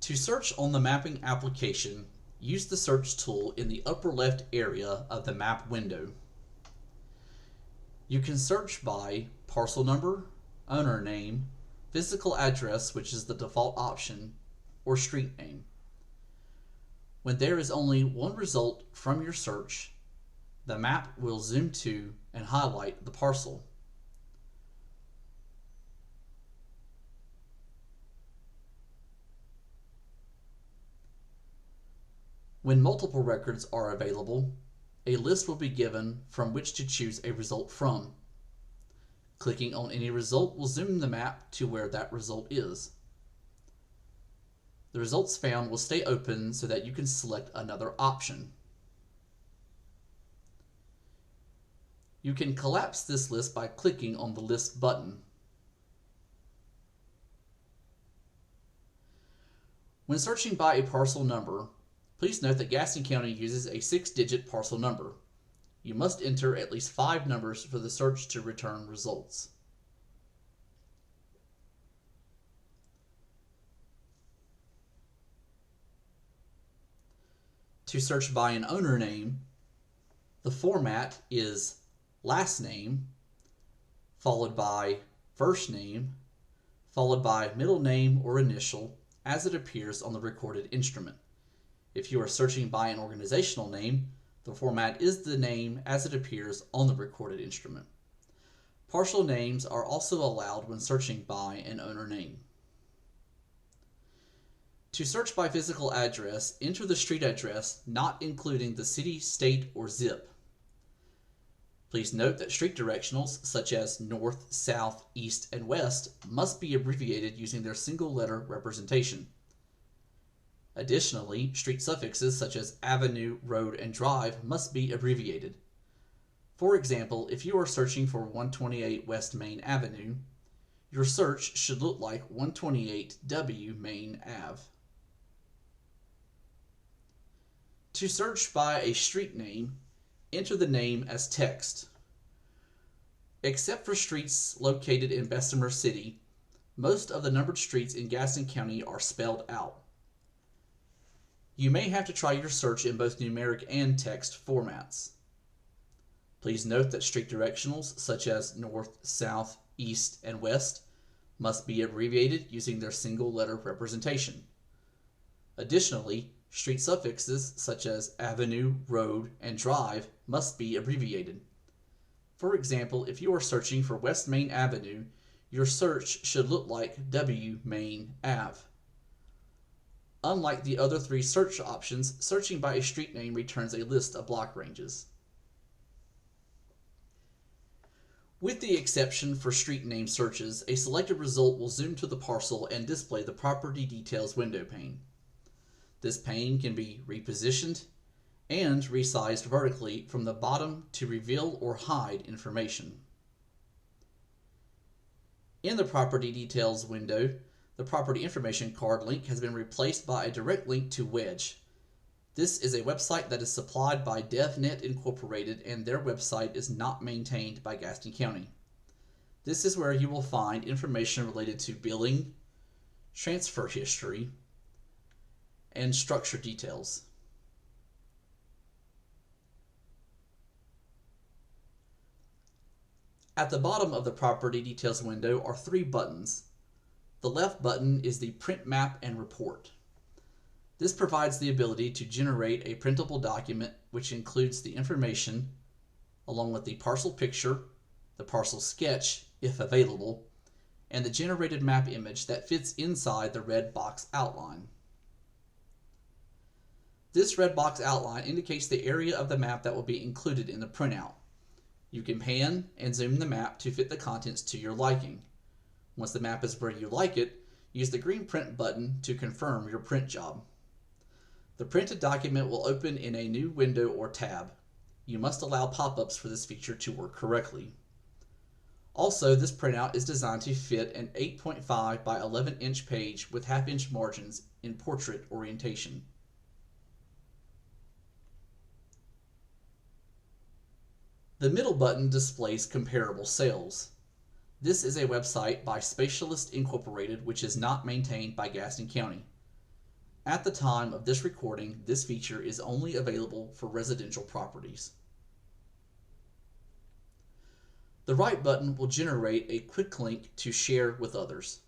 To search on the mapping application, use the search tool in the upper left area of the map window. You can search by parcel number, owner name, physical address, which is the default option, or street name. When there is only one result from your search, the map will zoom to and highlight the parcel. When multiple records are available, a list will be given from which to choose a result from. Clicking on any result will zoom the map to where that result is. The results found will stay open so that you can select another option. You can collapse this list by clicking on the List button. When searching by a parcel number, please note that Gaston County uses a 6-digit parcel number. You must enter at least 5 numbers for the search to return results. To search by an owner name, the format is last name, followed by first name, followed by middle name or initial as it appears on the recorded instrument. If you are searching by an organizational name, the format is the name as it appears on the recorded instrument. Partial names are also allowed when searching by an owner name. To search by physical address, enter the street address, not including the city, state, or zip. Please note that street directionals, such as north, south, east, and west, must be abbreviated using their single-letter representation. Additionally, street suffixes such as avenue, road, and drive must be abbreviated. For example, if you are searching for 128 West Main Avenue, your search should look like 128 W Main Ave. To search by a street name, enter the name as text. Except for streets located in Bessemer City, most of the numbered streets in Gaston County are spelled out. You may have to try your search in both numeric and text formats. Please note that street directionals such as north, south, east, and west must be abbreviated using their single-letter representation. Additionally, street suffixes such as avenue, road, and drive must be abbreviated. For example, if you are searching for West Main Avenue, your search should look like W Main Ave. Unlike the other 3 search options, searching by a street name returns a list of block ranges. With the exception for street name searches, a selected result will zoom to the parcel and display the property details window pane. This pane can be repositioned and resized vertically from the bottom to reveal or hide information. In the property details window, the property information card link has been replaced by a direct link to Wedge. This is a website that is supplied by DevNet Incorporated, and their website is not maintained by Gaston County. This is where you will find information related to billing, transfer history, and structure details. At the bottom of the property details window are 3 buttons. The left button is the Print Map and Report. This provides the ability to generate a printable document which includes the information along with the parcel picture, the parcel sketch, if available, and the generated map image that fits inside the red box outline. This red box outline indicates the area of the map that will be included in the printout. You can pan and zoom the map to fit the contents to your liking. Once the map is where you like it, use the green print button to confirm your print job. The printed document will open in a new window or tab. You must allow pop-ups for this feature to work correctly. Also, this printout is designed to fit an 8.5 by 11 inch page with half-inch margins in portrait orientation. The middle button displays comparable sales. This is a website by Spatialist Incorporated, which is not maintained by Gaston County. At the time of this recording, this feature is only available for residential properties. The right button will generate a quick link to share with others.